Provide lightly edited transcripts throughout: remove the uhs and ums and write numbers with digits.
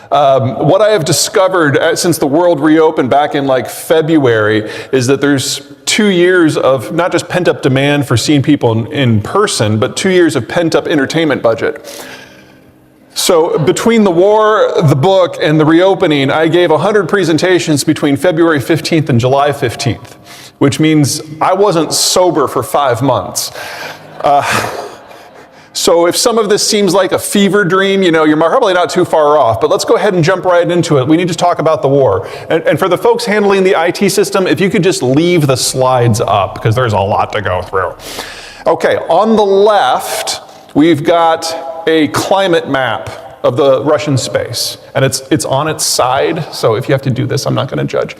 What I have discovered since the world reopened back in like February is that there's 2 years of not just pent-up demand for seeing people in person, but 2 years of pent-up entertainment budget. So between the war, the book, and the reopening, I gave 100 presentations between February 15th and July 15th, which means I wasn't sober for 5 months. So if some of this seems like a fever dream, you're probably not too far off, but let's go ahead and jump right into it. We need to talk about the war. And for the folks handling the IT system, if you could just leave the slides up, because there's a lot to go through. Okay, on the left, we've got a climate map of the Russian space, and it's on its side, so if you have to do this, I'm not going to judge.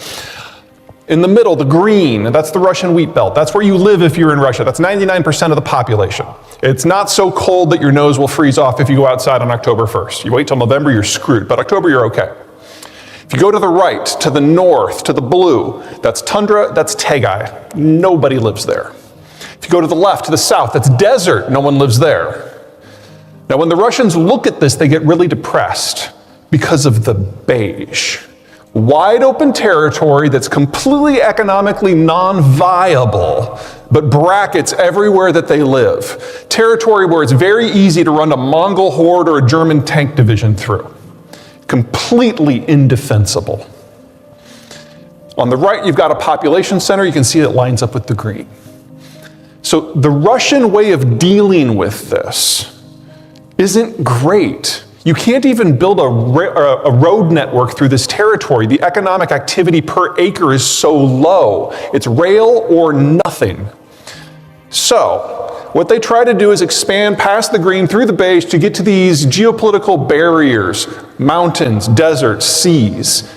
In the middle, the green, that's the Russian wheat belt. That's where you live if you're in Russia. That's 99% of the population. It's not so cold that your nose will freeze off if you go outside on October 1st. You wait till November, you're screwed, but October, you're okay. If you go to the right, to the north, to the blue, that's tundra, that's taigai. Nobody lives there. If you go to the left, to the south, that's desert. No one lives there. Now, when the Russians look at this, they get really depressed because of the beige. Wide open territory that's completely economically non-viable, but brackets everywhere that they live. Territory where it's very easy to run a Mongol horde or a German tank division through. Completely indefensible. On the right, you've got a population center. You can see it lines up with the green. So the Russian way of dealing with this isn't great. You can't even build a road network through this territory. The economic activity per acre is so low. It's rail or nothing. So, what they try to do is expand past the green through the beige to get to these geopolitical barriers, mountains, deserts, seas,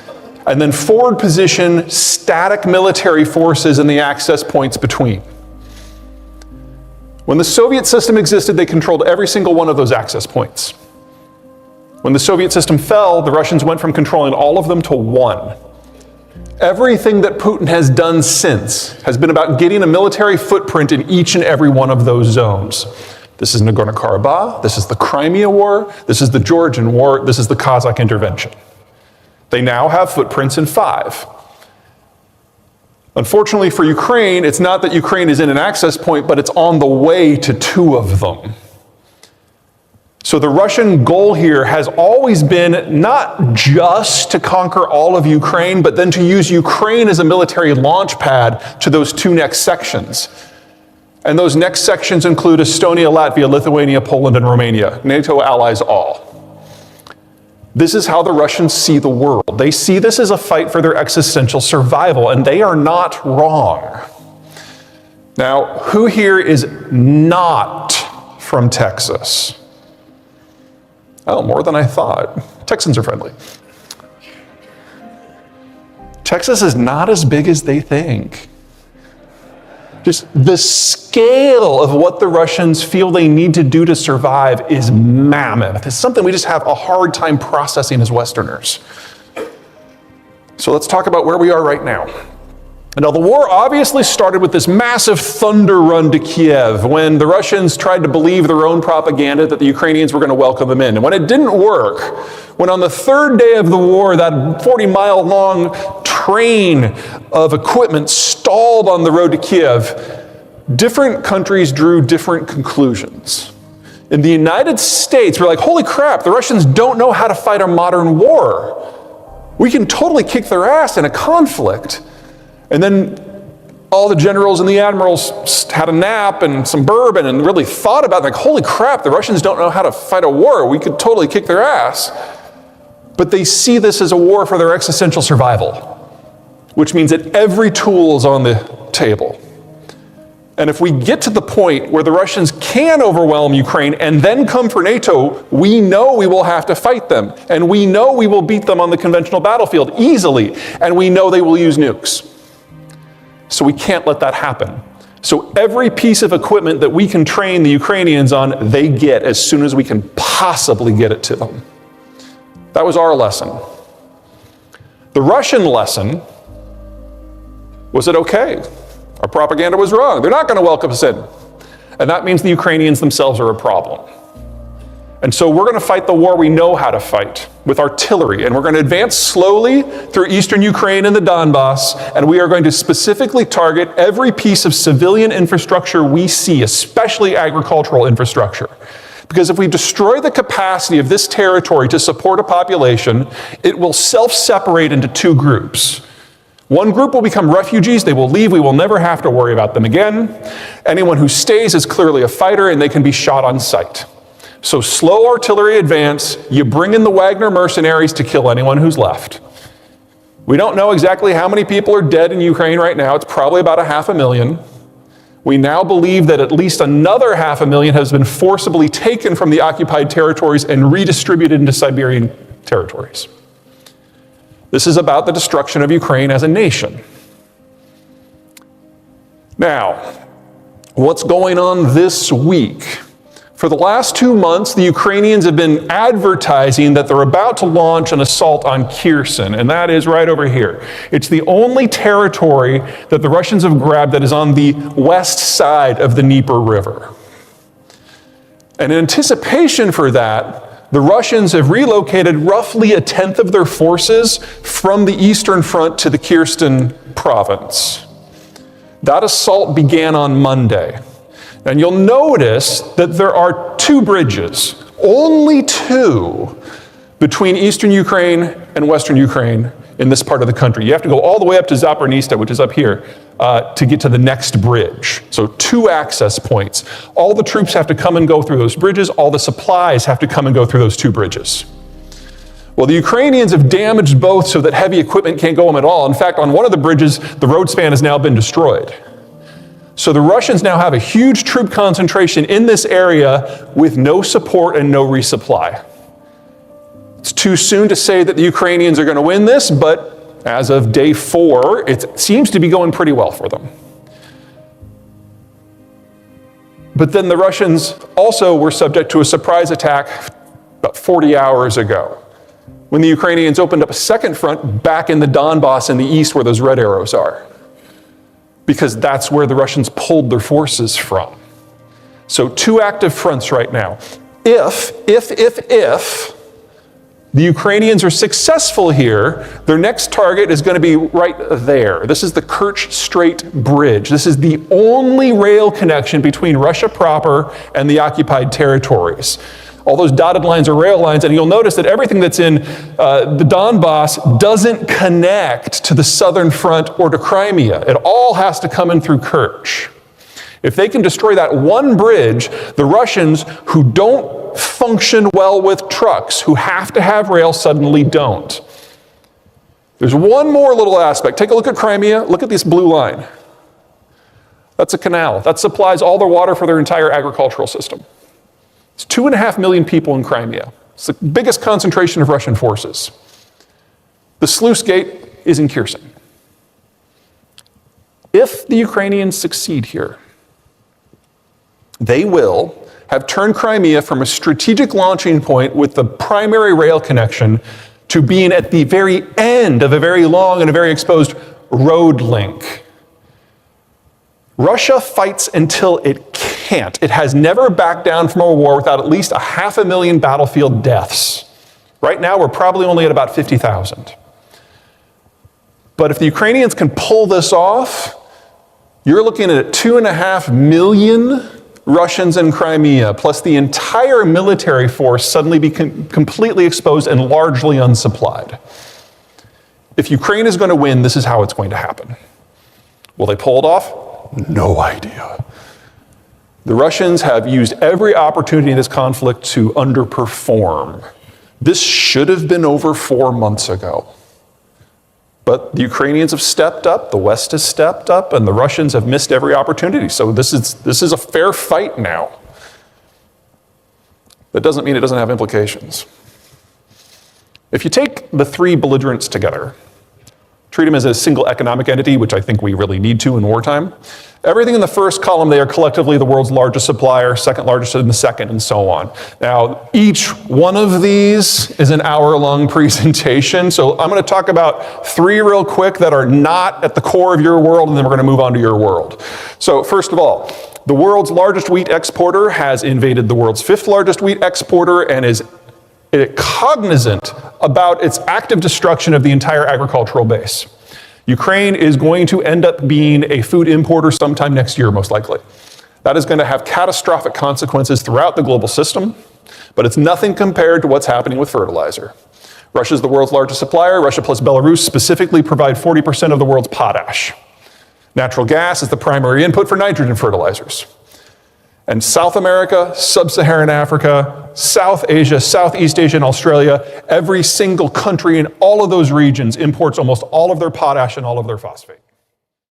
and then forward position static military forces in the access points between. When the Soviet system existed, they controlled every single one of those access points. When the Soviet system fell, the Russians went from controlling all of them to one. Everything that Putin has done since has been about getting a military footprint in each and every one of those zones. This is Nagorno-Karabakh, this is the Crimea War, this is the Georgian War, this is the Kazakh intervention. They now have footprints in 5. Unfortunately for Ukraine, it's not that Ukraine is in an access point, but it's on the way to 2 of them. So the Russian goal here has always been not just to conquer all of Ukraine, but then to use Ukraine as a military launch pad to those 2 next sections. And those next sections include Estonia, Latvia, Lithuania, Poland, and Romania, NATO allies all. This is how the Russians see the world. They see this as a fight for their existential survival, and they are not wrong. Now, who here is not from Texas? Oh, more than I thought. Texans are friendly. Texas is not as big as they think. Just the scale of what the Russians feel they need to do to survive is mammoth. It's something we just have a hard time processing as Westerners. So let's talk about where we are right now. Now, the war obviously started with this massive thunder run to Kiev when the Russians tried to believe their own propaganda that the Ukrainians were going to welcome them in. And when it didn't work, when on the 3rd day of the war, that 40-mile-long train of equipment stalled on the road to Kiev, different countries drew different conclusions. In the United States, we're like, holy crap, the Russians don't know how to fight a modern war. We can totally kick their ass in a conflict. And then all the generals and the admirals had a nap and some bourbon and really thought about it, like, holy crap, the Russians don't know how to fight a war. We could totally kick their ass. But they see this as a war for their existential survival, which means that every tool is on the table. And if we get to the point where the Russians can overwhelm Ukraine and then come for NATO, we know we will have to fight them. And we know we will beat them on the conventional battlefield easily. And we know they will use nukes. So we can't let that happen. So every piece of equipment that we can train the Ukrainians on, they get as soon as we can possibly get it to them. That was our lesson. The Russian lesson was that, okay, our propaganda was wrong. They're not going to welcome us in. And that means the Ukrainians themselves are a problem. And so we're going to fight the war we know how to fight, with artillery. And we're going to advance slowly through eastern Ukraine and the Donbass, and we are going to specifically target every piece of civilian infrastructure we see, especially agricultural infrastructure. Because if we destroy the capacity of this territory to support a population, it will self-separate into two groups. One group will become refugees, they will leave, we will never have to worry about them again. Anyone who stays is clearly a fighter and they can be shot on sight. So slow artillery advance, you bring in the Wagner mercenaries to kill anyone who's left. We don't know exactly how many people are dead in Ukraine right now, it's probably about 500,000. We now believe that at least another 500,000 has been forcibly taken from the occupied territories and redistributed into Siberian territories. This is about the destruction of Ukraine as a nation. Now, what's going on this week? For the last 2 months, the Ukrainians have been advertising that they're about to launch an assault on Kherson, and that is right over here. It's the only territory that the Russians have grabbed that is on the west side of the Dnieper River. And in anticipation for that, the Russians have relocated roughly 1/10 of their forces from the eastern front to the Kherson province. That assault began on Monday. And you'll notice that there are 2 bridges, only 2, between eastern Ukraine and western Ukraine in this part of the country. You have to go all the way up to Zapornista, which is up here, to get to the next bridge. So 2 access points. All the troops have to come and go through those bridges. All the supplies have to come and go through those 2 bridges. Well, the Ukrainians have damaged both so that heavy equipment can't go them at all. In fact, on one of the bridges, the road span has now been destroyed. So the Russians now have a huge troop concentration in this area with no support and no resupply. It's too soon to say that the Ukrainians are going to win this, but as of day 4, it seems to be going pretty well for them. But then the Russians also were subject to a surprise attack about 40 hours ago, when the Ukrainians opened up a second front back in the Donbass in the east where those red arrows are. Because that's where the Russians pulled their forces from. So 2 active fronts right now. If the Ukrainians are successful here, their next target is going to be right there. This is the Kerch Strait Bridge. This is the only rail connection between Russia proper and the occupied territories. All those dotted lines are rail lines, and you'll notice that everything that's in the Donbass doesn't connect to the southern front or to Crimea. It all has to come in through Kerch. If they can destroy that one bridge, the Russians, who don't function well with trucks, who have to have rail, suddenly don't. There's one more little aspect. Take a look at Crimea. Look at this blue line. That's a canal. That supplies all their water for their entire agricultural system. It's 2.5 million people in Crimea. It's the biggest concentration of Russian forces. The sluice gate is in Kherson. If the Ukrainians succeed here, they will have turned Crimea from a strategic launching point with the primary rail connection to being at the very end of a very long and a very exposed road link. Russia fights until it can't. It has never backed down from a war without at least 500,000 battlefield deaths. Right now, we're probably only at about 50,000. But if the Ukrainians can pull this off, you're looking at 2.5 million Russians in Crimea, plus the entire military force suddenly be completely exposed and largely unsupplied. If Ukraine is going to win, this is how it's going to happen. Will they pull it off? No idea. The Russians have used every opportunity in this conflict to underperform. This should have been over 4 months ago. But the Ukrainians have stepped up, the West has stepped up, and the Russians have missed every opportunity. So this is a fair fight now. That doesn't mean it doesn't have implications. If you take the 3 belligerents together, treat them as a single economic entity, which I think we really need to in wartime. Everything in the first column, they are collectively the world's largest supplier, second largest in the second, and so on. Now, each one of these is an hour-long presentation, so I'm going to talk about 3 real quick that are not at the core of your world, and then we're going to move on to your world. So first of all, The world's largest wheat exporter has invaded the world's fifth largest wheat exporter and is cognizant about its active destruction of the entire agricultural base. Ukraine is going to end up being a food importer sometime next year, most likely. That is going to have catastrophic consequences throughout the global system, but it's nothing compared to what's happening with fertilizer. Russia is the world's largest supplier. Russia plus Belarus specifically provide 40% of the world's potash. Natural gas is the primary input for nitrogen fertilizers. And South America, Sub-Saharan Africa, South Asia, Southeast Asia, and Australia, every single country in all of those regions imports almost all of their potash and all of their phosphate.